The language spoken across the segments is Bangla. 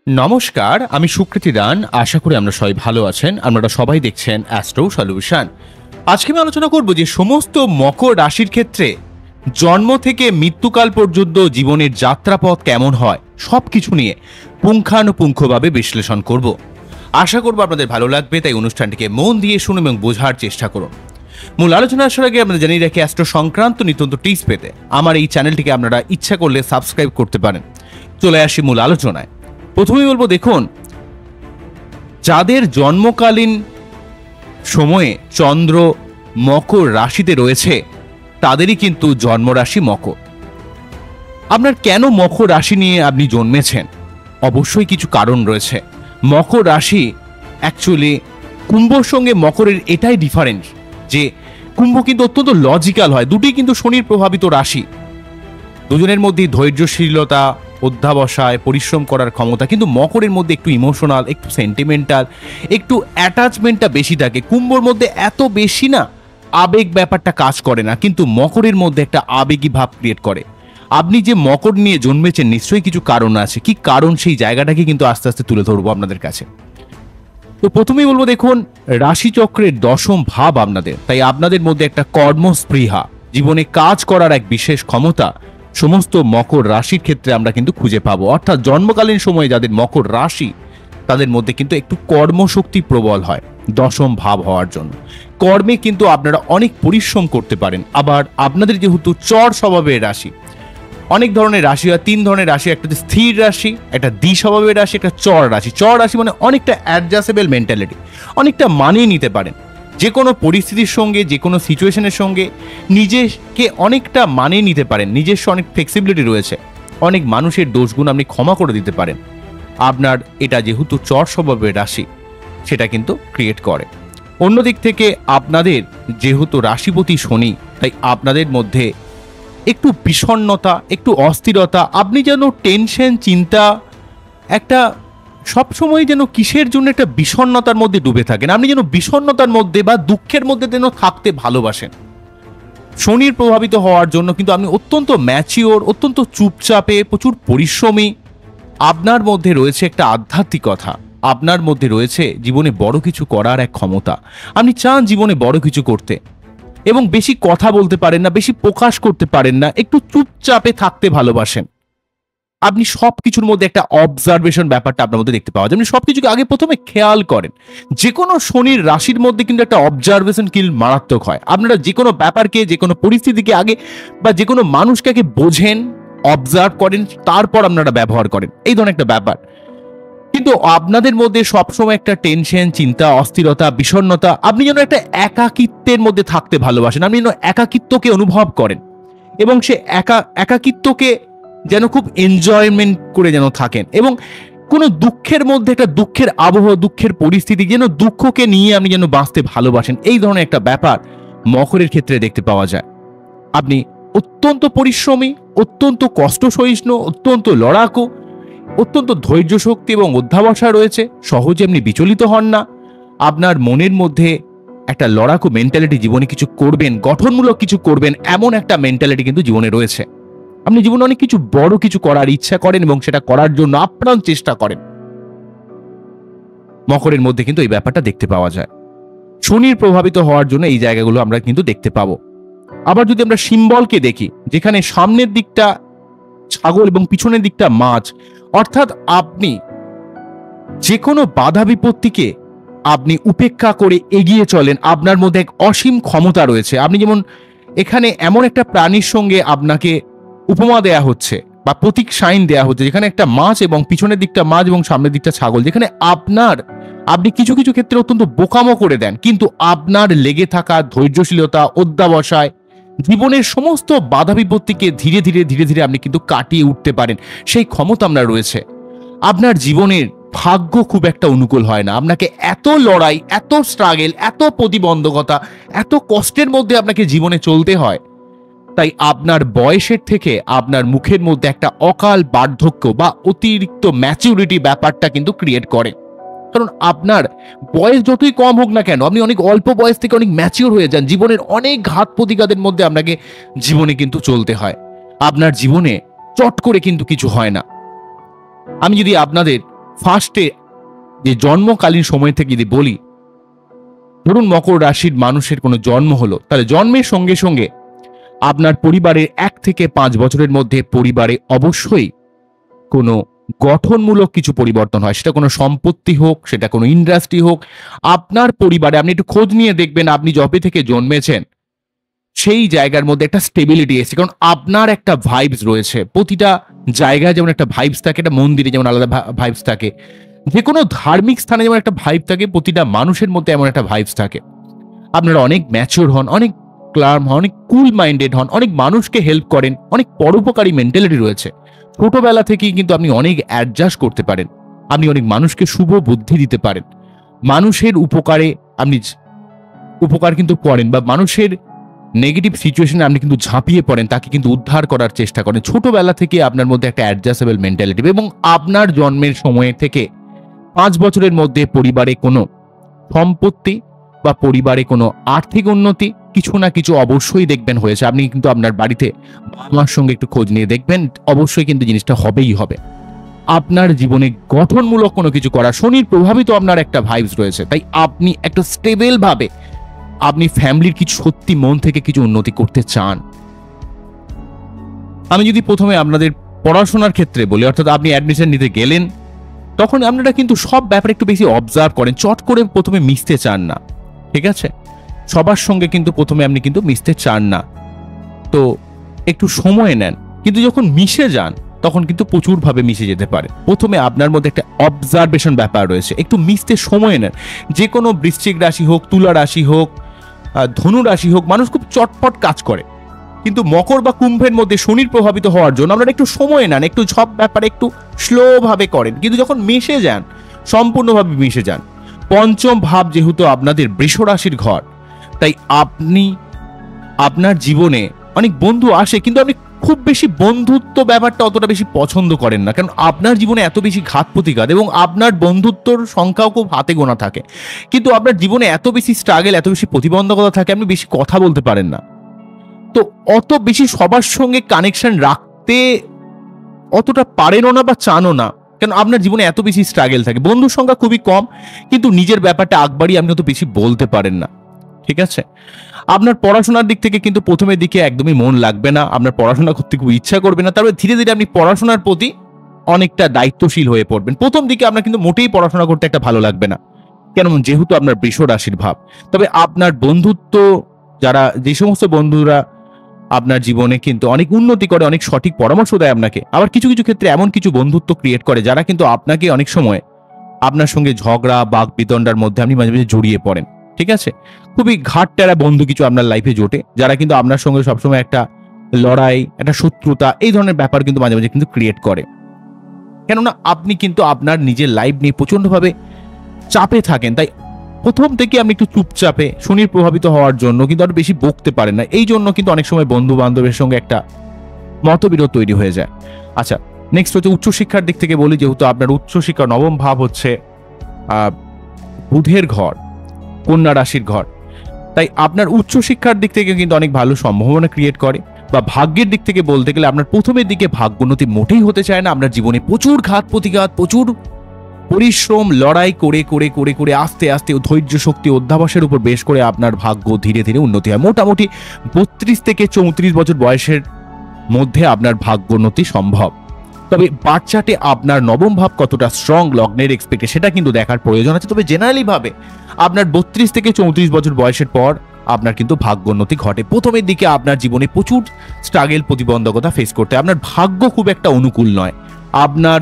নমস্কার, আমি সুকৃতি দান। আশা করি আমরা সবাই ভালো আছেন। আপনারা সবাই দেখছেন অ্যাস্ট্রো সলিউশন। আজকে আমি আলোচনা করব যে সমস্ত মকর রাশির ক্ষেত্রে জন্ম থেকে মৃত্যুকাল পর্যন্ত জীবনের যাত্রাপথ কেমন হয় সবকিছু নিয়ে পুঙ্খানুপুঙ্খভাবে বিশ্লেষণ করব। আশা করব আপনাদের ভালো লাগবে, তাই অনুষ্ঠানটিকে মন দিয়ে শুনুন এবং বোঝার চেষ্টা করুন। মূল আলোচনা আসার আগে আপনাদের জানিয়ে রাখি, অ্যাস্ট্রো সংক্রান্ত নিত্যন্ত টিপস পেতে আমার এই চ্যানেলটিকে আপনারা ইচ্ছা করলে সাবস্ক্রাইব করতে পারেন। চলে আসি মূল আলোচনায়। প্রথমেই বলবো, দেখুন, যাদের জন্মকালীন সময়ে চন্দ্র মকর রাশিতে রয়েছে তাদেরই কিন্তু জন্মরাশি মকর। আপনার কেন মকর রাশি নিয়ে আপনি জন্মেছেন, অবশ্যই কিছু কারণ রয়েছে। মকর রাশি অ্যাকচুয়ালি কুম্ভর সঙ্গে মকরের এটাই ডিফারেন্স যে কুম্ভ কিন্তু অত্যন্ত লজিক্যাল হয়। দুটি কিন্তু শনির প্রভাবিত রাশি, দুজনের মধ্যে ধৈর্যশীলতা, অধ্যাবসায়, পরিশ্রম করার ক্ষমতা, কিন্তু মকরের মধ্যে একটু ইমোশনাল, একটু সেন্টিমেন্টাল, একটু অ্যাটাচমেন্টটা বেশি থাকে। কুম্ভর মধ্যে এত বেশি না আবেগ ব্যাপারটা কাজ করে না, কিন্তু মকরের মধ্যে একটা আবেগী ভাব ক্রিয়েট করে। আপনি যে মকর নিয়ে জন্মেছেন নিশ্চয়ই কিছু কারণ আছে। কি কারণ, সেই জায়গাটাকে কিন্তু আস্তে আস্তে তুলে ধরবো আপনাদের কাছে। তো প্রথমেই বলবো, দেখুন, রাশিচক্রের দশম ভাব আপনাদের, তাই আপনাদের মধ্যে একটা কর্মস্পৃহা, জীবনে কাজ করার এক বিশেষ ক্ষমতা সমস্ত মকর রাশির ক্ষেত্রে আমরা কিন্তু খুঁজে পাবো। অর্থাৎ জন্মকালীন সময়ে যাদের মকর রাশি তাদের মধ্যে কিন্তু একটু কর্মশক্তি প্রবল হয় দশম ভাব হওয়ার জন্য। কর্মে কিন্তু আপনারা অনেক পরিশ্রম করতে পারেন। আবার আপনাদের যেহেতু চর স্বভাবের রাশি, অনেক ধরনের রাশি হয়, তিন ধরনের রাশি, একটা স্থির রাশি, একটা দ্বি স্বভাবের রাশি, একটা চর রাশি। চর রাশি মানে অনেকটা অ্যাডজাস্টেবল মেন্টালিটি, অনেকটা মানিয়ে নিতে পারেন যে কোনো পরিস্থিতির সঙ্গে, যে কোনো সিচুয়েশনের সঙ্গে নিজেকে অনেকটা মানিয়ে নিতে পারেন। নিজস্ব অনেক ফ্লেক্সিবিলিটি রয়েছে, অনেক মানুষের দোষগুণ আপনি ক্ষমা করে দিতে পারেন। আপনার এটা যেহেতু চর স্বভাবের রাশি, সেটা কিন্তু ক্রিয়েট করে। অন্যদিক থেকে আপনাদের যেহেতু রাশিপতি শনি, তাই আপনাদের মধ্যে একটু বিষণ্ণতা, একটু অস্থিরতা, আপনি যেন টেনশন, চিন্তা, একটা সবসময় যেন কিসের জন্য একটা বিষণ্ণতার মধ্যে ডুবে থাকেন। আপনি যেন বিষণ্ণতার মধ্যে বা দুঃখের মধ্যে যেন থাকতে ভালোবাসেন। শনির প্রভাবিত হওয়ার জন্য কিন্তু আপনি অত্যন্ত ম্যাচিওর, অত্যন্ত চুপচাপে, প্রচুর পরিশ্রমী। আপনার মধ্যে রয়েছে একটা আধ্যাত্মিকতা, আপনার মধ্যে রয়েছে জীবনে বড় কিছু করার এক ক্ষমতা। আপনি চান জীবনে বড় কিছু করতে, এবং বেশি কথা বলতে পারেন না, বেশি প্রকাশ করতে পারেন না, একটু চুপচাপে থাকতে ভালোবাসেন। আপনি সবকিছুর মধ্যে একটা অবজারভেশন ব্যাপারটা আপনার মধ্যে দেখতে পাওয়া যায়। আপনি সবকিছুকে আগে প্রথমে খেয়াল করেন। যে কোনো শনির রাশির মধ্যে কিন্তু একটা অবজারভেশন স্কিল মারাত্মক হয়। আপনারা যে কোনো ব্যাপারকে, যে কোনো পরিস্থিতিকে আগে, বা যে কোনো মানুষকে আগে বোঝেন, অবজার্ভ করেন, তারপর আপনারা ব্যবহার করেন, এই ধরনের একটা ব্যাপার। কিন্তু আপনাদের মধ্যে সবসময় একটা টেনশন, চিন্তা, অস্থিরতা, বিষণ্ণতা। আপনি যেন একটা একাকিত্বের মধ্যে থাকতে ভালোবাসেন, আপনি যেন একাকিত্বকে অনুভব করেন, এবং সে একাকিত্বকে যেন খুব এনজয়মেন্ট করে যেন থাকেন, এবং কোনো দুঃখের মধ্যে একটা দুঃখের আবহ, দুঃখের পরিস্থিতি, যেন দুঃখকে নিয়ে আপনি যেন বাঁচতে ভালোবাসেন। এই ধরনের একটা ব্যাপার মকরের ক্ষেত্রে দেখতে পাওয়া যায়। আপনি অত্যন্ত পরিশ্রমী, অত্যন্ত কষ্ট সহিষ্ণু, অত্যন্ত লড়াকু, অত্যন্ত ধৈর্য শক্তি এবং অধ্যাবসায় রয়েছে। সহজে আপনি বিচলিত হন না। আপনার মনের মধ্যে একটা লড়াকু মেন্টালিটি, জীবনে কিছু করবেন, গঠনমূলক কিছু করবেন, এমন একটা মেন্টালিটি কিন্তু জীবনে রয়েছে। আপনি জীবনে অনেক কিছু বড় কিছু করার ইচ্ছা করেন এবং সেটা করার জন্য আপ্রাণ চেষ্টা করেন। মকরের মধ্যে কিন্তু এই ব্যাপারটা দেখতে পাওয়া যায়। শনির প্রভাবিত হওয়ার জন্য এই জায়গাগুলো আমরা কিন্তু দেখতে পাবো। আবার যদি আমরা সিম্বলকে দেখি, যেখানে সামনের দিকটা ছাগল এবং পিছনের দিকটা মাছ, অর্থাৎ আপনি যে কোনো বাধা বিপত্তিকে আপনি উপেক্ষা করে এগিয়ে চলেন। আপনার মধ্যে এক অসীম ক্ষমতা রয়েছে। আপনি যেমন এখানে এমন একটা প্রাণীর সঙ্গে আপনাকে উপমা দেয়া হচ্ছে বা প্রতীক সাইন দেয়া হচ্ছে, যেখানে একটা মাছ এবং পিছনের দিকটা মাছ এবং সামনের দিকটা ছাগল, যেখানে আপনি কিছু কিছু ক্ষেত্রে অত্যন্ত বোকামো করে দেন, কিন্তু আপনার লেগে থাকা ধৈর্যশীলতা, অধ্যাবসায়, জীবনের সমস্ত বাধা বিপত্তিকে ধীরে ধীরে ধীরে ধীরে আপনি কিন্তু কাটিয়ে উঠতে পারেন। সেই ক্ষমতা আপনার রয়েছে। আপনার জীবনের ভাগ্য খুব একটা অনুকূল হয় না। আপনাকে এত লড়াই, এত স্ট্রাগল, এত প্রতিবন্ধকতা, এত কষ্টের মধ্যে আপনাকে জীবনে চলতে হয়। তাই আপনার বয়সের থেকে আপনার মুখের মধ্যে একটা অকাল বার্ধক্য বা অতিরিক্ত ম্যাচুরিটি ব্যাপারটা কিন্তু ক্রিয়েট করে। কারণ আপনার বয়স যতই কম হোক না কেন, আপনি অনেক অল্প বয়স থেকে অনেক ম্যাচিওর হয়ে যান। জীবনের অনেক ঘাত প্রতিঘাতের মধ্যে আপনাকে জীবনে কিন্তু চলতে হয়। আপনার জীবনে চট করে কিন্তু কিছু হয় না। আমি যদি আপনাদের ফার্স্টে যে জন্মকালীন সময় থেকে যদি বলি, ধরুন মকর রাশির মানুষের কোনো জন্ম হলো, তাহলে জন্মের সঙ্গে সঙ্গে আপনার পরিবারের 1 থেকে 5 বছরের মধ্যে পরিবারে অবশ্যই কোনো গঠনমূলক কিছু পরিবর্তন হয়। সেটা কোনো সম্পত্তি হোক, সেটা কোনো ইন্ডাস্ট্রি হোক। আপনার পরিবারে আপনি একটু খোঁজ নিয়ে দেখবেন, আপনি যবে থেকে জন্মেছেন সেই জায়গার মধ্যে একটা স্টেবিলিটি এসেছে, কারণ আপনার একটা ভাইবস রয়েছে। প্রতিটা জায়গায় যেমন একটা ভাইবস থাকে, একটা মন্দিরে যেমন আলাদা ভাইবস থাকে, যে কোনো ধার্মিক স্থানে যেমন একটা ভাইব থাকে, প্রতিটা মানুষের মধ্যে এমন একটা ভাইবস থাকে। আপনারা অনেক ম্যাচিওর হন, অনেক ক্লার্ম হন, অনেক কুল মাইন্ডেড হন, অনেক মানুষকে হেল্প করেন, অনেক পরোপকারী মেন্টালিটি রয়েছে। ছোটবেলা থেকেই কিন্তু আপনি অনেক অ্যাডজাস্ট করতে পারেন, আপনি অনেক মানুষকে শুভ বুদ্ধি দিতে পারেন, মানুষের উপকারে আপনি উপকার কিন্তু করেন, বা মানুষের নেগেটিভ সিচুয়েশনে আপনি কিন্তু ঝাঁপিয়ে পড়েন, তাকে কিন্তু উদ্ধার করার চেষ্টা করেন। ছোটবেলা থেকে আপনার মধ্যে একটা অ্যাডজাস্টেবল মেন্টালিটি, এবং আপনার জন্মের সময় থেকে 5 বছরের মধ্যে পরিবারে কোনো সম্পত্তি বা পরিবারে কোনো আর্থিক উন্নতি কিছু না কিছু অবশ্যই দেখবেন হয়েছে। আপনি কিন্তু আপনার বাড়িতে বাবা মার সঙ্গে একটু খোঁজ নিয়ে দেখবেন, অবশ্যই কিন্তু জিনিসটা হবেই হবে। আপনার জীবনে গঠনমূলক কোনো কিছু করা, শনির প্রভাবিত আপনার একটা ভাইবস রয়েছে, তাই আপনি একটা স্টেবল ভাবে আপনি ফ্যামিলির কিছু সত্যি মন থেকে কিছু উন্নতি করতে চান। আমি যদি প্রথমে আপনাদের পড়াশোনার ক্ষেত্রে বলি, অর্থাৎ আপনি অ্যাডমিশন নিতে গেলেন, তখন আপনারা কিন্তু সব ব্যাপারে একটু বেশি অবজার্ভ করেন, চট করে প্রথমে মিশতে চান না, ঠিক আছে? সবার সঙ্গে কিন্তু প্রথমে আপনি কিন্তু মিশতে চান না, তো একটু সময় নেন, কিন্তু যখন মিশে যান তখন কিন্তু প্রচুরভাবে মিশে যেতে পারে। প্রথমে আপনার মধ্যে একটা অবজারভেশন ব্যাপার রয়েছে, একটু মিশতে সময় নেন। যে কোনো বৃশ্চিক রাশি হোক, তুলা রাশি হোক, ধনু রাশি হোক, মানুষ খুব চটপট কাজ করে, কিন্তু মকর বা কুম্ভের মধ্যে শনির প্রভাবিত হওয়ার জন্য আপনারা একটু সময় নেন, একটু সব ব্যাপারে একটু স্লো ভাবে করেন, কিন্তু যখন মিশে যান সম্পূর্ণভাবে মিশে যান। পঞ্চম ভাব যেহেতু আপনাদের বৃষ রাশির ঘর, তাই আপনি আপনার জীবনে অনেক বন্ধু আসে, কিন্তু আপনি খুব বেশি বন্ধুত্ব ব্যাপারটা অতটা বেশি পছন্দ করেন না, কারণ আপনার জীবনে এত বেশি ঘাত প্রতিঘাত এবং আপনার বন্ধুত্বর সংখ্যাও খুব হাতে গোনা থাকে, কিন্তু আপনার জীবনে এত বেশি স্ট্রাগল, এত বেশি প্রতিবন্ধকতা থাকে, আপনি বেশি কথা বলতে পারেন না, তো অত বেশি সবার সঙ্গে কানেকশন রাখতে অতটা পারেনও না বা চানও না, কারণ আপনার জীবনে এত বেশি স্ট্রাগল থাকে। বন্ধুর সংখ্যা খুবই কম, কিন্তু নিজের ব্যাপারটা আগবাড়ি আপনি অত বেশি বলতে পারেন না, ঠিক আছে? আপনার পড়াশোনার দিক থেকে কিন্তু প্রথমের দিকে একদমই মন লাগবে না, আপনার পড়াশোনা করতে খুব ইচ্ছা করবে না, তারপরে ধীরে ধীরে আপনি পড়াশোনার প্রতি অনেকটা দায়িত্বশীল হয়ে পড়বেন। প্রথম দিকে আপনার কিন্তু মোটেই পড়াশোনা করতে একটা ভালো লাগবে না, কেন? যেহেতু আপনার বৃষ রাশির ভাব। তবে আপনার বন্ধুত্ব, যারা যে সমস্ত বন্ধুরা আপনার জীবনে কিন্তু অনেক উন্নতি করে, অনেক সঠিক পরামর্শ দেয় আপনাকে, আবার কিছু কিছু ক্ষেত্রে এমন কিছু বন্ধুত্ব ক্রিয়েট করে যারা কিন্তু আপনাকে অনেক সময় আপনার সঙ্গে ঝগড়া বাক বিতণ্ডার মধ্যে আপনি মাঝে মাঝে জড়িয়ে পড়েন, ঠিক আছে? খুবই ঘাট টেরা বন্ধু কিছু আপনার লাইফে জোটে, যারা কিন্তু আপনার সঙ্গে সবসময় একটা লড়াই, একটা শত্রুতা, এই ধরনের ব্যাপার কিন্তু মাঝে মাঝে কিন্তু ক্রিয়েট করে, কেননা আপনি কিন্তু আপনার নিজের লাইফ নিয়ে প্রচন্ডভাবে চাপে থাকেন। তাই প্রথম থেকে আপনি একটু চুপচাপে, শনির প্রভাবিত হওয়ার জন্য কিন্তু আর বেশি বকতে পারেন না, এই জন্য কিন্তু অনেক সময় বন্ধু বান্ধবের সঙ্গে একটা মতবিরোধ তৈরি হয়ে যায়। আচ্ছা, নেক্সট হচ্ছে উচ্চশিক্ষার দিক থেকে বলি, যেহেতু আপনার উচ্চশিক্ষা নবম ভাব হচ্ছে বুধের ঘর, কন্যা রাশির ঘর, তাই আপনার উচ্চশিক্ষার দিক থেকে কিন্তু অনেক ভালো সম্ভাবনা ক্রিয়েট করে। বা ভাগ্যের দিক থেকে বলতে গেলে আপনার প্রথমের দিকে ভাগ্যোন্নতি মোটেই হতে চায় না, আপনার জীবনে প্রচুর ঘাত প্রতিঘাত, প্রচুর পরিশ্রম, লড়াই করে করে করে করে আস্তে আস্তে ধৈর্য শক্তি অধ্যাবসায়ের উপর বেশ করে আপনার ভাগ্য ধীরে ধীরে উন্নতি হয়। মোটামুটি 32 থেকে 34 বছর বয়সের মধ্যে আপনার ভাগ্যোন্নতি সম্ভব। তবে বাচ্চাটে আপনার নবম ভাব কতটা স্ট্রং, লগ্নের এক্সপেক্টে, সেটা কিন্তু দেখার প্রয়োজন আছে। তবে জেনারেলি ভাবে আপনার 32 থেকে 34 বছর বয়সের পর আপনার কিন্তু ভাগ্যোন্নতি ঘটে। প্রথমের দিকে আপনার জীবনে প্রচুর স্ট্রাগল, প্রতিবন্ধকতা ফেস করতে, আপনার ভাগ্য খুব একটা অনুকূল নয়। আপনার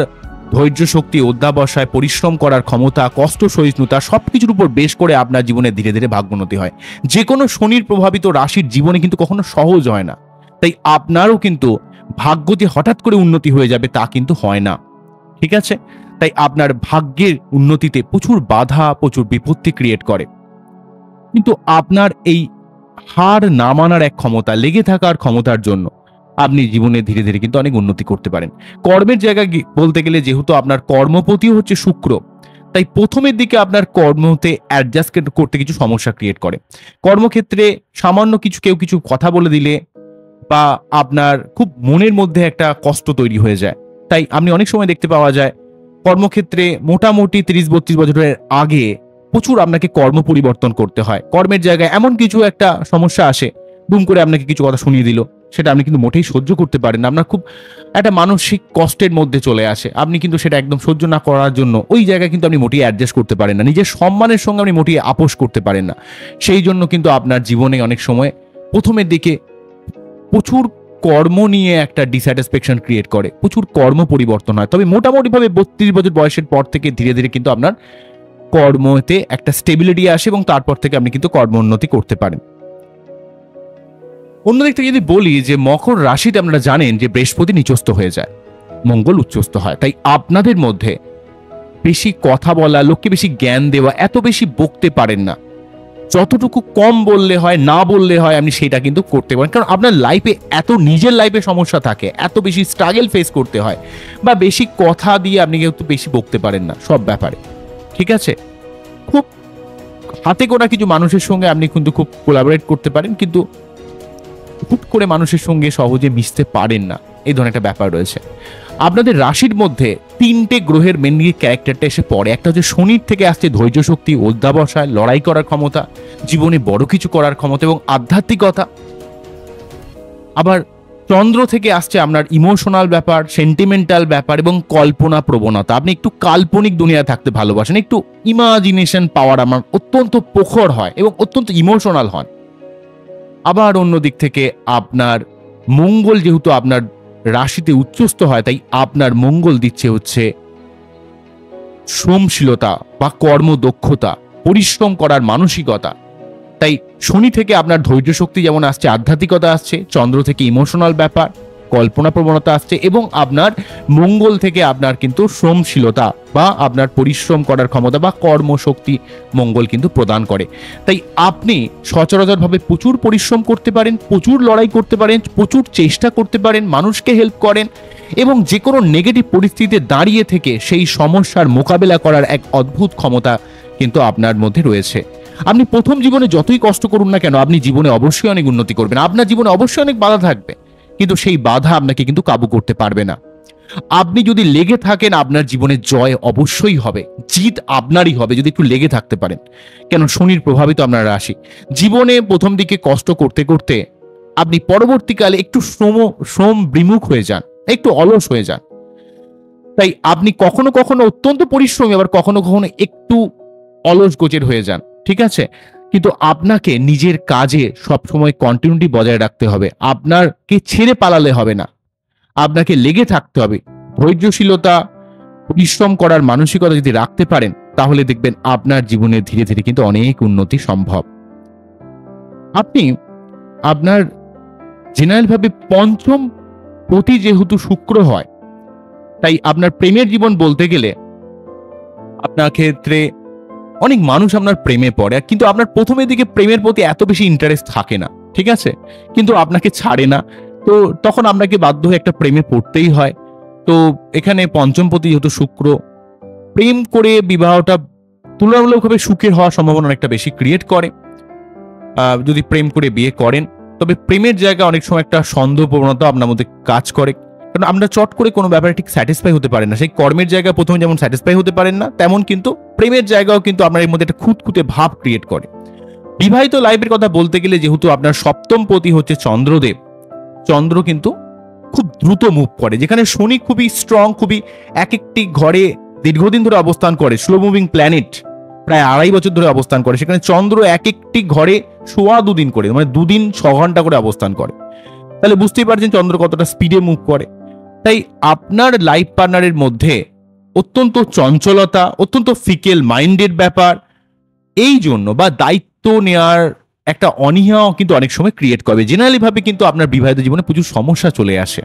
ধৈর্য শক্তি, অধ্যাবসায়, পরিশ্রম করার ক্ষমতা, কষ্ট সহিষ্ণুতা সবকিছুর উপর বেশ করে আপনার জীবনে ধীরে ধীরে ভাগ্যোন্নতি হয়। যে কোনো শনির প্রভাবিত রাশির জীবনে কিন্তু কখনো সহজ হয় না, তাই আপনারও কিন্তু ভাগ্য যে হঠাৎ করে উন্নতি হয়ে যাবে তা কিন্তু হয় না, ঠিক আছে? তাই আপনার ভাগ্যের উন্নতিতে প্রচুর বাধা, প্রচুর বিপত্তি ক্রিয়েট করে, কিন্তু আপনার এই হার না মানার এক ক্ষমতা, লেগে থাকার ক্ষমতার জন্য আপনি জীবনে ধীরে ধীরে কিন্তু অনেক উন্নতি করতে পারেন। কর্মের জায়গায় বলতে গেলে, যেহেতু আপনার কর্মপতিও হচ্ছে শুক্র, তাই প্রথমের দিকে আপনার কর্মতে অ্যাডজাস্ট করতে কিছু সমস্যা ক্রিয়েট করে। কর্মক্ষেত্রে সামান্য কেউ কিছু কথা বলে দিলে বা আপনার খুব মনের মধ্যে একটা কষ্ট তৈরি হয়ে যায়, তাই আপনি অনেক সময় দেখতে পাওয়া যায় কর্মক্ষেত্রে মোটামুটি 30-32 বছরের আগে প্রচুর আপনাকে কর্ম পরিবর্তন করতে হয়। কর্মের জায়গায় এমন কিছু একটা সমস্যা আসে, দুম করে আপনাকে কিছু কথা শুনিয়ে দিল, সেটা আপনি কিন্তু মোটেই সহ্য করতে পারেন না। আপনার খুব একটা মানসিক কষ্টের মধ্যে চলে আসে। আপনি কিন্তু সেটা একদম সহ্য না করার জন্য ওই জায়গায় কিন্তু আপনি মোটেই অ্যাডজাস্ট করতে পারেন না। নিজের সম্মানের সঙ্গে আপনি মোটেই আপোস করতে পারেন না। সেই জন্য কিন্তু আপনার জীবনে অনেক সময় প্রথমের দিকে প্রচুর কর্ম নিয়ে একটা ডিস্যাটিসফ্যাকশন ক্রিয়েট করে, প্রচুর কর্ম পরিবর্তন হয়। তবে মোটামুটিভাবে 32 বছর বয়সের পর থেকে ধীরে ধীরে কিন্তু আপনার কর্মতে একটা স্টেবিলিটি আসে এবং তারপর থেকে আপনি কিন্তু কর্মোন্নতি করতে পারেন। অন্যদিক থেকে যদি বলি যে মকর রাশিতে আপনারা জানেন যে বৃহস্পতি নিচস্থ হয়ে যায়, মঙ্গল উচ্চস্থ হয়। তাই আপনাদের মধ্যে বেশি কথা বলা, লোককে বেশি জ্ঞান দেওয়া, এত বেশি বকতে পারেন না। যতটুকু কম বললে হয়, না বললে হয়, আপনি সেটা কিন্তু করতে পারেন। কারণ আপনার লাইফে এত নিজের লাইফে সমস্যা থাকে, এত বেশি স্ট্রাগল ফেস করতে হয়, বা বেশি কথা দিয়ে আপনি কিন্তু বেশি বকতে পারেন না সব ব্যাপারে। ঠিক আছে, খুব হাতে গোনা কিছু মানুষের সঙ্গে আপনি কিন্তু খুব কোলাবোরেট করতে পারেন, কিন্তু হুট করে মানুষের সঙ্গে সহজে মিশতে পারেন না, এই ধরনের একটা ব্যাপার রয়েছে। আপনাদের রাশির মধ্যে 3টে গ্রহের মেনলি ক্যারেক্টারটা এসে পড়ে। একটা হচ্ছে শনির থেকে আসছে ধৈর্য শক্তি, অধ্যাবসায়, লড়াই করার ক্ষমতা, জীবনে বড় কিছু করার ক্ষমতা এবং আধ্যাত্মিকতা। আবার চন্দ্র থেকে আসছে আপনার ইমোশনাল ব্যাপার, সেন্টিমেন্টাল ব্যাপার এবং কল্পনা প্রবণতা। আপনি একটু কাল্পনিক দুনিয়ায় থাকতে ভালোবাসেন, একটু ইমাজিনেশন পাওয়ার আমার অত্যন্ত প্রখর হয় এবং অত্যন্ত ইমোশনাল হন। আবার অন্য দিক থেকে আপনার মঙ্গল যেহেতু আপনার রাশিতে উচ্চস্থ হয়, তাই আপনার মঙ্গল দিচ্ছে হচ্ছে শ্রমশীলতা বা কর্মদক্ষতা, পরিশ্রম করার মানসিকতা। তাই শনি থেকে আপনার ধৈর্য শক্তি যেমন আসছে, আধ্যাত্মিকতা আসছে, চন্দ্র থেকে ইমোশনাল ব্যাপার, কল্পনা প্রবণতা আসছে, এবং আপনার মঙ্গল থেকে আপনার কিন্তু শ্রমশীলতা বা আপনার পরিশ্রম করার ক্ষমতা বা কর্মশক্তি মঙ্গল কিন্তু প্রদান করে। তাই আপনি সচরাচরভাবে প্রচুর পরিশ্রম করতে পারেন, প্রচুর লড়াই করতে পারেন, প্রচুর চেষ্টা করতে পারেন, মানুষকে হেল্প করেন এবং যে কোনো নেগেটিভ পরিস্থিতিতে দাঁড়িয়ে থেকে সেই সমস্যার মোকাবেলা করার এক অদ্ভুত ক্ষমতা কিন্তু আপনার মধ্যে রয়েছে। আপনি প্রথম জীবনে যতই কষ্ট করুন না কেন, আপনি জীবনে অবশ্যই অনেক উন্নতি করবেন। আপনার জীবনে অবশ্যই অনেক বাধা থাকবে, কিন্তু সেই বাধা আপনাকে কিন্তু কাবু করতে পারবে না। আপনি যদি লেগে থাকেন, আপনার জীবনে জয় অবশ্যই হবে, জিত আপনারই হবে যদি একটু লেগে থাকতে পারেন। কেন, শনির প্রভাবিত আপনার রাশি। জীবনে প্রথম দিকে কষ্ট করতে করতে আপনি পরবর্তীকালে একটু শ্রম বিমুখ হয়ে যান, একটু অলস হয়ে যান। তাই আপনি কখনো কখনো অত্যন্ত পরিশ্রমী, আবার কখনো কখনো একটু অলস গোছের হয়ে যান। ঠিক আছে, কিন্তু আপনাকে নিজের কাজে সবসময় কন্টিনিউটি বজায় রাখতে হবে। আপনাকে ছেড়ে পালালে হবে না, আপনাকে লেগে থাকতে হবে। ধৈর্যশীলতা, পরিশ্রম করার মানসিকতা যদি রাখতে পারেন, তাহলে দেখবেন আপনার জীবনে ধীরে ধীরে কিন্তু অনেক উন্নতি সম্ভব। আপনি আপনার জেনারেল ভাবে পঞ্চম পতি যেহেতু শুক্র হয়, তাই আপনার প্রেমের জীবন বলতে গেলে আপনার ক্ষেত্রে অনেক মানুষ আপনার প্রেমে পড়ে, কিন্তু আপনার প্রথমের দিকে প্রেমের প্রতি এত বেশি ইন্টারেস্ট থাকে না। ঠিক আছে, কিন্তু আপনাকে ছাড়ে না, তো তখন আপনাকে বাধ্য হয়ে একটা প্রেমে পড়তেই হয়। তো এখানে পঞ্চমপতি যেহেতু শুক্র, প্রেম করে বিবাহটা তুলনামূলকভাবে সুখের হওয়ার সম্ভাবনা অনেকটা বেশি ক্রিয়েট করে যদি প্রেম করে বিয়ে করেন। তবে প্রেমের জায়গায় অনেক সময় একটা সন্দেহ প্রবণতা আপনার মধ্যে কাজ করে, কারণ আমরা চট করে কোনো ব্যাপারে ঠিক স্যাটিসফাই হতে পারেন না। সেই কর্মের জায়গায় প্রথমে যেমন স্যাটিসফাই হতে পারেন না, তেমন কিন্তু প্রেমের জায়গাও কিন্তু আপনার এর মধ্যে একটা খুঁতখুঁতে ভাব ক্রিয়েট করে। বিবাহিত লাইফের কথা বলতে গেলে যেহেতু আপনার সপ্তম পতি হচ্ছে চন্দ্রদেব, চন্দ্র কিন্তু খুব দ্রুত মুভ করে। যেখানে শনি খুবই স্ট্রং, খুবই এক একটি ঘরে দীর্ঘদিন ধরে অবস্থান করে, স্লো মুভিং প্ল্যানেট প্রায় 2.5 বছর ধরে অবস্থান করে, সেখানে চন্দ্র এক একটি ঘরে 2.5 দিন করে, মানে 2 দিন 6 ঘন্টা করে অবস্থান করে। তাহলে বুঝতেই পারছেন চন্দ্র কতটা স্পিডে মুভ করে। তাই আপনার লাইফ পার্টনারের মধ্যে অত্যন্ত চঞ্চলতা, অত্যন্ত ফিকেল মাইন্ডের ব্যাপার, এই জন্য বা দায়িত্ব নেওয়ার একটা অনীহাও কিন্তু অনেক সময় ক্রিয়েট করবে। জেনারেলি ভাবে কিন্তু আপনার বিবাহিত জীবনে প্রচুর সমস্যা চলে আসে।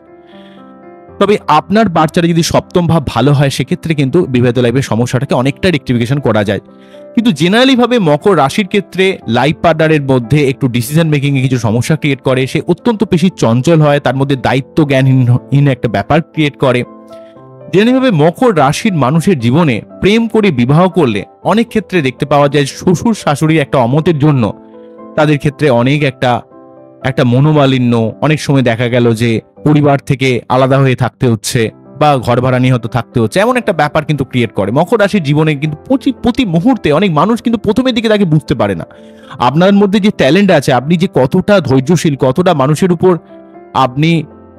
তবে আপনার বাচ্চারা যদি সপ্তম ভাব ভালো হয়, সেক্ষেত্রে কিন্তু বিবাহিত লাইফের সমস্যাটাকে অনেকটা রেকটিফিকেশন করা যায়। কিন্তু জেনারেলি ভাবে মকর রাশির ক্ষেত্রে লাইফ পার্টনারের মধ্যে একটু ডিসিশন মেকিং এ কিছু সমস্যা ক্রিয়েট করে। সে অত্যন্ত বেশি চঞ্চল হয়, তার মধ্যে দায়িত্ব জ্ঞানহীন একটা ব্যাপার ক্রিয়েট করে। জেনারেলি ভাবে মকর রাশির মানুষের জীবনে প্রেম করে বিবাহ করলে অনেক ক্ষেত্রে দেখতে পাওয়া যায় শ্বশুর শাশুড়ির একটা অমতের জন্য তাদের ক্ষেত্রে অনেক একটা মনোমালিন্য, অনেক সময় দেখা গেল যে পরিবার থেকে আলাদা হয়ে থাকতে হচ্ছে, বা ঘর ভাড়া নিয়ে হয়তো থাকতে হচ্ছে, এমন একটা ব্যাপার কিন্তু ক্রিয়েট করে। মকর রাশির জীবনে কিন্তু প্রতি মুহূর্তে অনেক মানুষ কিন্তু প্রথমের দিকে তাকে বুঝতে পারে না। আপনার মধ্যে যে ট্যালেন্ট আছে, আপনি যে কতটা ধৈর্যশীল, কতটা মানুষের উপর আপনি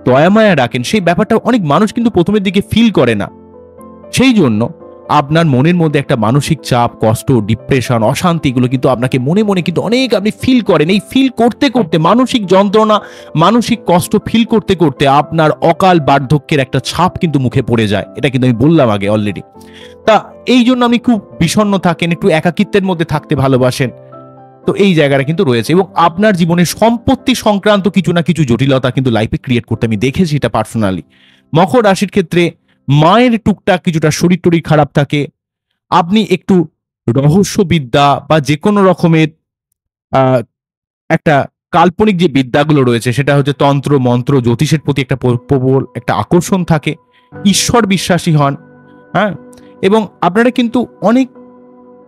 দয়ামায়া রাখেন, সেই ব্যাপারটা অনেক মানুষ কিন্তু প্রথমের দিকে ফিল করে না। সেই জন্য আপনার মনের মধ্যে একটা মানসিক চাপ, কষ্ট, ডিপ্রেশন, অশান্তি, এগুলো কিন্তু আপনাকে মনে মনে কিন্তু অনেক আপনি ফিল করেন। এই ফিল করতে করতে, মানসিক যন্ত্রণা, মানসিক কষ্ট ফিল করতে করতে আপনার অকাল বার্ধক্যের একটা ছাপ কিন্তু মুখে পড়ে যায়। এটা কিন্তু আমি বললাম আগে অলরেডি। তা এই জন্য আপনি খুব বিষণ্ণ থাকেন, একটু একাকিত্বের মধ্যে থাকতে ভালোবাসেন। তো এই জায়গাটা কিন্তু রয়েছে, এবং আপনার জীবনে সম্পত্তি সংক্রান্ত কিছু না কিছু জটিলতা কিন্তু লাইফে ক্রিয়েট করতে আমি দেখেছি এটা পার্সোনালি। মকর রাশির ক্ষেত্রে মায়ের টুকটাক কিছুটা শরীর টরীর খারাপ থাকে। আপনি একটু রহস্যবিদ্যা বা যে কোনো রকমের আহ, একটা কাল্পনিক যে বিদ্যাগুলো রয়েছে, সেটা হচ্ছে তন্ত্র মন্ত্র জ্যোতিষের প্রতি একটা প্রবল একটা আকর্ষণ থাকে। ঈশ্বর বিশ্বাসী হন, হ্যাঁ। এবং আপনারা কিন্তু অনেক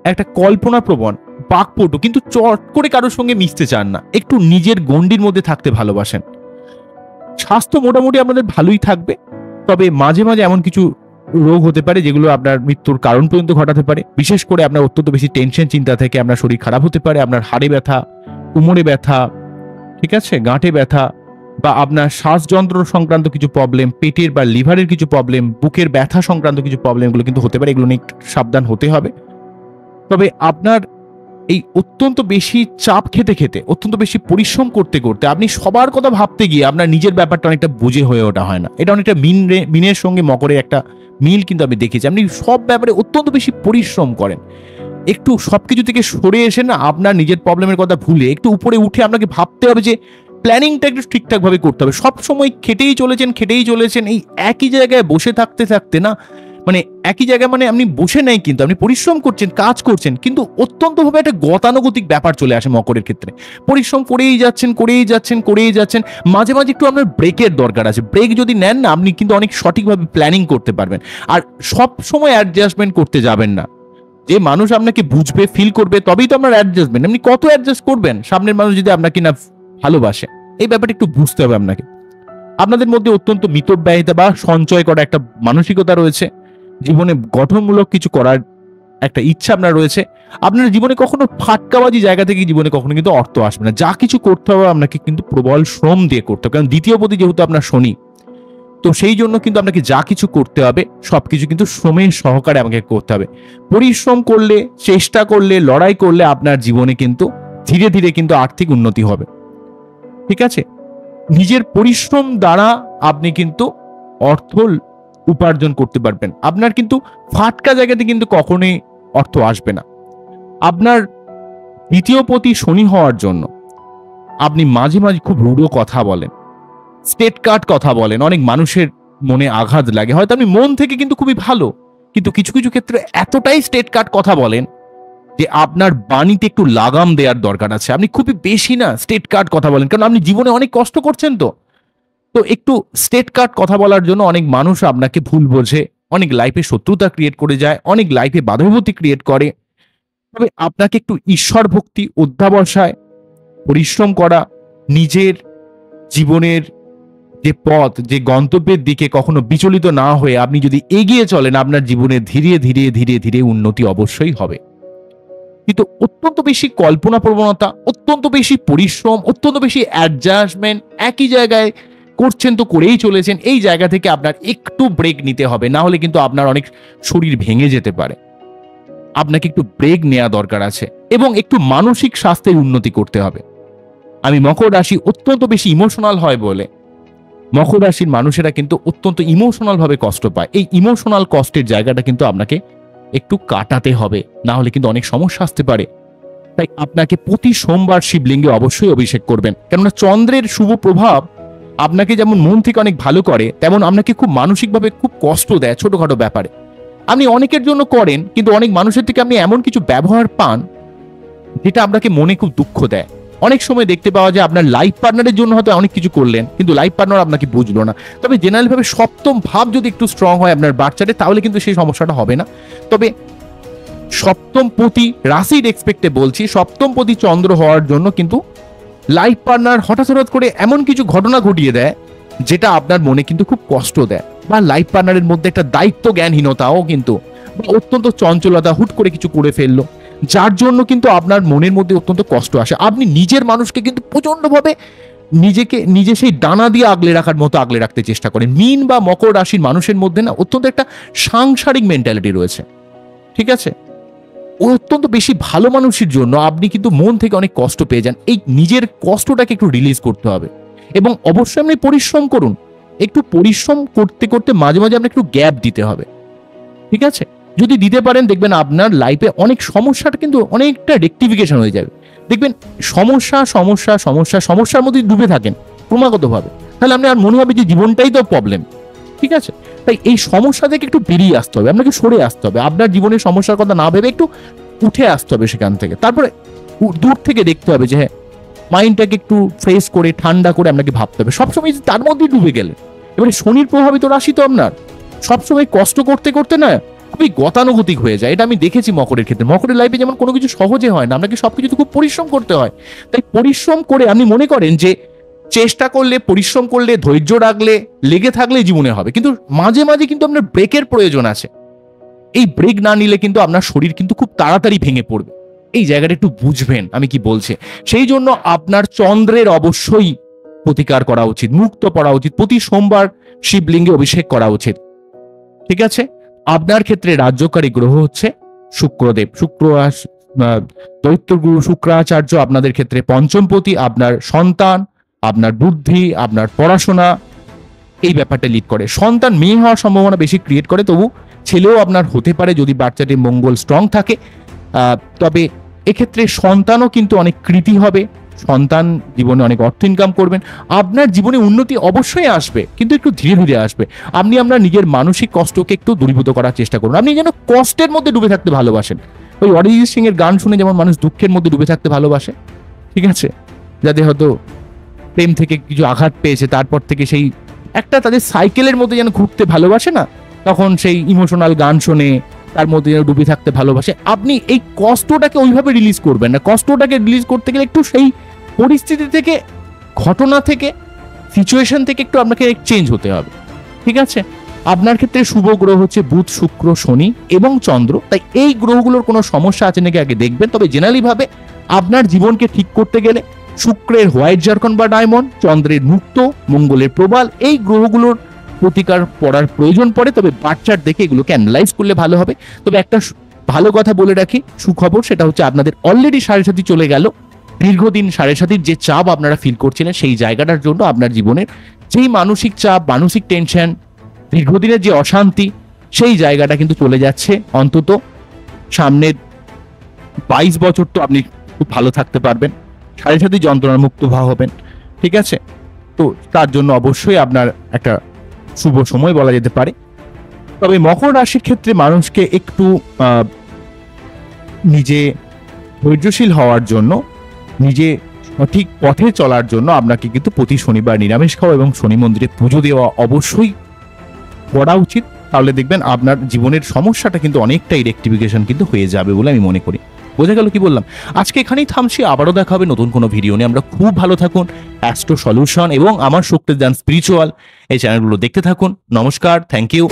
একটা কল্পনা প্রবণ, বাকপটু, কিন্তু চট করে কারোর সঙ্গে মিশতে চান না, একটু নিজের গণ্ডির মধ্যে থাকতে ভালোবাসেন। স্বাস্থ্য মোটামুটি আপনাদের ভালোই থাকবে, তবে মাঝে মাঝে এমন কিছু রোগ হতে পারে যেগুলো আপনার মৃত্যুর কারণ পর্যন্ত ঘটাতে পারে। বিশেষ করে আপনার অত্যন্ত বেশি টেনশন চিন্তা থেকে আপনার শরীর খারাপ হতে পারে। আপনার হাড়ে ব্যথা, কোমরে ব্যথা, ঠিক আছে, গাঁটে ব্যথা, বা আপনার শ্বাসযন্ত্র সংক্রান্ত কিছু প্রবলেম, পেটের বা লিভারের কিছু প্রবলেম, বুকের ব্যথা সংক্রান্ত কিছু প্রবলেমগুলো কিন্তু হতে পারে। এগুলো নিয়ে একটু সাবধান হতে হবে। তবে আপনার এই অত্যন্ত বেশি চাপ খেতে খেতে, অত্যন্ত বেশি পরিশ্রম করতে করতে আপনি সবার কথা ভাবতে গিয়ে আপনার নিজের ব্যাপারটা অনেকটা বুঝে হয়ে ওঠা হয় না। এটা অনেকটা মিনের সঙ্গে মকরের একটা মিল কিন্তু আমি দেখেছি। আপনি সব ব্যাপারে অত্যন্ত বেশি পরিশ্রম করেন, একটু সবকিছু থেকে সরে এসে না আপনার নিজের প্রবলেমের কথা ভুলে একটু উপরে উঠে আপনাকে ভাবতে হবে যে প্ল্যানিংটা একটু ঠিকঠাকভাবে করতে হবে। সব সময় খেটেই চলেছেন, এই একই জায়গায় বসে থাকতে থাকতে না, মানে একই জায়গায়, মানে আপনি বসে নেই কিন্তু আপনি পরিশ্রম করছেন, কাজ করছেন, কিন্তু অত্যন্তভাবে একটা গতানুগতিক ব্যাপার চলে আসে মকরের ক্ষেত্রে। পরিশ্রম করেই যাচ্ছেন। মাঝে মাঝে একটু আপনার ব্রেকের দরকার আছে। ব্রেক যদি নেন না, আপনি কিন্তু অনেক সঠিকভাবে প্ল্যানিং করতে পারবেন। আর সব সময় অ্যাডজাস্টমেন্ট করতে যাবেন না। যে মানুষ আপনাকে বুঝবে, ফিল করবে, তবেই তো আপনার অ্যাডজাস্টমেন্ট। আপনি কত অ্যাডজাস্ট করবেন সামনের মানুষ যদি আপনাকে না ভালোবাসে? এই ব্যাপারটা একটু বুঝতে হবে আপনাকে। আপনাদের মধ্যে অত্যন্ত মিতব্যয়িতা বা সঞ্চয় করা একটা মানসিকতা রয়েছে। জীবনে গঠনমূলক কিছু করার একটা ইচ্ছা আপনার রয়েছে। আপনার জীবনে কখনো ফাটকাবাজি জায়গা থেকে জীবনে কখনো কিন্তু অর্থ আসবে না। যা কিছু করতে হবে আপনাকে কিন্তু প্রবল শ্রম দিয়ে করতে হবে, কারণ দ্বিতীয় পতি যেহেতু আপনার শনি, তো সেই জন্য কিন্তু আপনাকে যা কিছু করতে হবে সবকিছু কিন্তু শ্রমের সহকারে আমাকে করতে হবে। পরিশ্রম করলে, চেষ্টা করলে, লড়াই করলে আপনার জীবনে কিন্তু ধীরে ধীরে কিন্তু আর্থিক উন্নতি হবে, ঠিক আছে। নিজের পরিশ্রম দ্বারা আপনি কিন্তু অর্থ উপার্জন করতে পারবেন। আপনার কিন্তু ফাটকা জায়গাতে কিন্তু কখনোই অর্থ আসবে না। আপনার দ্বিতীয় পতি শনি হওয়ার জন্য আপনি মাঝে মাঝে খুব রূঢ় কথা বলেন, স্টেট কাট কথা বলেন, অনেক মানুষের মনে আঘাত লাগে। হয়তো আপনি মন থেকে কিন্তু খুবই ভালো, কিন্তু কিছু কিছু ক্ষেত্রে এতটাই স্টেট কাট কথা বলেন যে আপনার বাণীতে একটু লাগাম দেওয়ার দরকার আছে। আপনি খুবই বেশি না স্টেট কাট কথা বলেন, কারণ আপনি জীবনে অনেক কষ্ট করছেন। তো একটু স্টেট কাট কথা বলার জন্য অনেক মানুষ আপনাকে ভুল বোঝে, অনেক লাইফে শত্রুতা ক্রিয়েট করে যায়, অনেক লাইফে বাধাবিপত্তি ক্রিয়েট করে। তবে আপনাকে একটু ঈশ্বর ভক্তি, অধ্যাবসায়, পরিশ্রম করা, নিজের জীবনের যে পথ, যে গন্তব্যের দিকে কখনো বিচলিত না হয়ে আপনি যদি এগিয়ে চলেন, আপনার জীবনে ধীরে ধীরে ধীরে ধীরে উন্নতি অবশ্যই হবে। কিন্তু অত্যন্ত বেশি কল্পনা প্রবণতা, অত্যন্ত বেশি পরিশ্রম, অত্যন্ত বেশি অ্যাডজাস্টমেন্ট, একই জায়গায় করছেন তো করেই চলেছেন, এই জায়গা থেকে আপনার একটু ব্রেক নিতে হবে, না হলে কিন্তু আপনার অনেক শরীর ভেঙে যেতে পারে। আপনাকে একটু ব্রেক নেওয়া দরকার আছে, এবং একটু মানসিক স্বাস্থ্যের উন্নতি করতে হবে। আমি মকর রাশি অত্যন্ত বেশি ইমোশনাল হয় বলে, মকর রাশির মানুষেরা কিন্তু অত্যন্ত ইমোশনাল ভাবে কষ্ট পায়। এই ইমোশনাল কষ্টের জায়গাটা কিন্তু আপনাকে একটু কাটাতে হবে, না হলে কিন্তু অনেক সমস্যা আসতে পারে। তাই আপনাকে প্রতি সোমবার শিবলিঙ্গে অবশ্যই অভিষেক করবেন, কেননা চন্দ্রের শুভ প্রভাব আপনাকে যেমন মন থেকে অনেক ভালো করে, তেমন আপনাকে খুব মানসিকভাবে খুব কষ্ট দেয় ছোটখাটো ব্যাপারে। আপনি অনেকের জন্য করেন, কিন্তু অনেক মানুষের থেকে আপনি এমন কিছু ব্যবহার পান যেটা আপনাকে মনে খুব দুঃখ দেয়। অনেক সময় দেখতে পাওয়া যায় আপনার লাইফ পার্টনারের জন্য হয়তো অনেক কিছু করলেন, কিন্তু লাইফ পার্টনার আপনাকে বুঝলো না। তবে জেনারেল ভাবে সপ্তম ভাব যদি একটু স্ট্রং হয় আপনার বাচ্চাদের, তাহলে কিন্তু সেই সমস্যাটা হবে না। তবে সপ্তম পতি রাশির এক্সপেক্টে বলছি, সপ্তম পতি চন্দ্র হওয়ার জন্য কিন্তু লাইফ পার্টনার হঠাৎ করে এমন কিছু ঘটনা ঘটিয়ে দেয় যেটা আপনার মনে কিন্তু খুব কষ্ট দেয়। বা লাইফ পার্টনারের মধ্যে একটা দায়িত্ব জ্ঞানহীনতাও কিন্তু, বা অত্যন্ত চঞ্চলতা, হুট করে কিছু করে ফেললো, যার জন্য কিন্তু আপনার মনের মধ্যে অত্যন্ত কষ্ট আসে। আপনি নিজের মানুষকে কিন্তু প্রচন্ডভাবে নিজে সেই ডানা দিয়ে আগলে রাখার মতো আগলে রাখতে চেষ্টা করেন। মীন বা মকর রাশির মানুষের মধ্যে না অত্যন্ত একটা সাংসারিক মেন্টালিটি রয়েছে, ঠিক আছে? অত্যন্ত বেশি ভালো মানুষের জন্য আপনি কিন্তু মন থেকে অনেক কষ্ট পেয়ে যান। এই নিজের কষ্টটাকে একটু রিলিজ করতে হবে এবং অবশ্যই আপনি পরিশ্রম করুন। একটু পরিশ্রম করতে করতে মাঝে মাঝে আপনাকে একটু গ্যাপ দিতে হবে, ঠিক আছে? যদি দিতে পারেন দেখবেন আপনার লাইফে অনেক সমস্যাটা কিন্তু অনেকটা রেকটিফিকেশন হয়ে যাবে। দেখবেন সমস্যার মধ্যে ডুবে থাকেন ক্রমাগতভাবে, তাহলে আপনি আর মনে হবে যে জীবনটাই তো প্রবলেম, ঠিক আছে? তাই এই সমস্যা থেকে একটু বেরিয়ে আসতে হবে, আপনাকে সরে আসতে হবে, আপনার জীবনের সমস্যার কথা না ভেবে একটু উঠে আসতে হবে সেখান থেকে। তারপরে দূর থেকে দেখতে হবে যে হ্যাঁ, মাইন্ডটাকে একটু ফ্রেশ করে ঠান্ডা করে আপনাকে ভাবতে হবে। সবসময় তার মধ্যেই ডুবে গেলে, এবারে শনির প্রভাবিত রাশি তো আপনার, সবসময় কষ্ট করতে করতে না খুবই গতানুগতিক হয়ে যায়। এটা আমি দেখেছি মকরের ক্ষেত্রে। মকরের লাইফে যেমন কোনো কিছু সহজে হয় না, আপনাকে সবকিছুতে খুব পরিশ্রম করতে হয়। তাই পরিশ্রম করে আপনি মনে করেন যে চেষ্টা করলে, পরিশ্রম করলে, ধৈর্য রাখলে, লেগে থাকলে জীবনে হবে, কিন্তু মাঝে মাঝে কিন্তু আপনার ব্রেকের প্রয়োজন আছে। এই ব্রেক না নিলে কিন্তু আপনার শরীর কিন্তু খুব তাড়াতাড়ি ভেঙে পড়বে। এই জায়গাটা একটু বুঝবেন আমি কি বলছি। সেই জন্য আপনার চন্দ্রের অবশ্যই প্রতিকার করা উচিত, মুক্ত পড়া উচিত, প্রতি সোমবার শিবলিঙ্গে অভিষেক করা উচিত, ঠিক আছে? আপনার ক্ষেত্রে রাজ্যকারী গ্রহ হচ্ছে শুক্রদেব। দৈত্যগুরু শুক্রাচার্য আপনাদের ক্ষেত্রে পঞ্চমপতি। আপনার সন্তান, আপনার বুদ্ধি, আপনার পড়াশোনা, এই ব্যাপারটা লিড করে। সন্তান মেয়ে হওয়ার সম্ভাবনা বেশি ক্রিয়েট করে, তবু ছেলেও আপনার হতে পারে যদি বাচ্চাটির মঙ্গল স্ট্রং থাকে। তবে এক্ষেত্রে সন্তানও কিন্তু অনেক কৃতি হবে, সন্তান জীবনে অনেক অর্থ ইনকাম করবেন। আপনার জীবনে উন্নতি অবশ্যই আসবে, কিন্তু একটু ধীরে ধীরে আসবে। আপনি আপনার নিজের মানসিক কষ্টকে একটু দূরীভূত করার চেষ্টা করুন। আপনি যেন কষ্টের মধ্যে ডুবে থাকতে ভালোবাসেন। ওই অরিজিৎ সিং এর গান শুনে যেমন মানুষ দুঃখের মধ্যে ডুবে থাকতে ভালোবাসে, ঠিক আছে? যাদের হয়তো প্রেম থেকে কিছু আঘাত পেয়েছে, তারপর থেকে সেই একটা তাদের সাইকেলের মধ্যে যেন ঘুরতে ভালোবাসে না, তখন সেই ইমোশনাল গান শুনে তার মধ্যে যেন ডুবে থাকতে ভালোবাসে। আপনি এই কষ্টটাকে ওইভাবে রিলিজ করবেন না। কষ্টটাকে রিলিজ করতে গেলে একটু সেই পরিস্থিতি থেকে, ঘটনা থেকে, সিচুয়েশন থেকে একটু আপনাকে চেঞ্জ হতে হবে, ঠিক আছে? আপনার ক্ষেত্রে শুভ গ্রহ হচ্ছে বুধ, শুক্র, শনি এবং চন্দ্র। তাই এই গ্রহগুলোর কোনো সমস্যা আছে নাকি আগে দেখবেন। তবে জেনারেলি ভাবে আপনার জীবনকে ঠিক করতে গেলে শুক্রের হোয়াইট জারকন বা ডায়মন্ড, চন্দ্রের মুক্ত, মঙ্গলের প্রবাল, এই গ্রহগুলোর প্রতিকার পড়ার প্রয়োজন পড়ে। তবে বাচ্চার দেখে এগুলোকে অ্যানালাইজ করলে ভালো হবে। তবে একটা ভালো কথা বলে রাখি, সুখবর, সেটা হচ্ছে আপনাদের অলরেডি 7.5 চলে গেল। দীর্ঘদিন 7.5 যে চাপ আপনারা ফিল করছিলেন, সেই জায়গাটার জন্য আপনার জীবনের যেই মানসিক চাপ, মানসিক টেনশন, দীর্ঘদিনের যে অশান্তি, সেই জায়গাটা কিন্তু চলে যাচ্ছে। অন্তত সামনের 22 বছর তো আপনি খুব ভালো থাকতে পারবেন, 7.5 যন্ত্রণার মুক্ত হবেন, ঠিক আছে? তো তার জন্য অবশ্যই আপনার একটা শুভ সময় বলা যেতে পারে। তবে মকর রাশির ক্ষেত্রে মানুষকে একটু নিজে ধৈর্যশীল হওয়ার জন্য, নিজে সঠিক পথে চলার জন্য আপনাকে কিন্তু প্রতি শনিবার নিরামিষ খাওয়া এবং শনি মন্দিরে পুজো দেওয়া অবশ্যই করা উচিত। তাহলে দেখবেন আপনার জীবনের সমস্যাটা কিন্তু অনেকটাই রেকটিফিকেশন কিন্তু হয়ে যাবে বলে আমি মনে করি। বোঝা গেল কি বললাম? আজকে এখানেই থামছি, আবারও দেখা হবে নতুন কোনো ভিডিও নিয়ে। আমরা খুব ভালো থাকুন। অ্যাস্ট্রো সলিউশন এবং আমার শক্তিদান স্পিরিচুয়াল এই চ্যানেলগুলো দেখতে থাকুন। নমস্কার, থ্যাংক ইউ।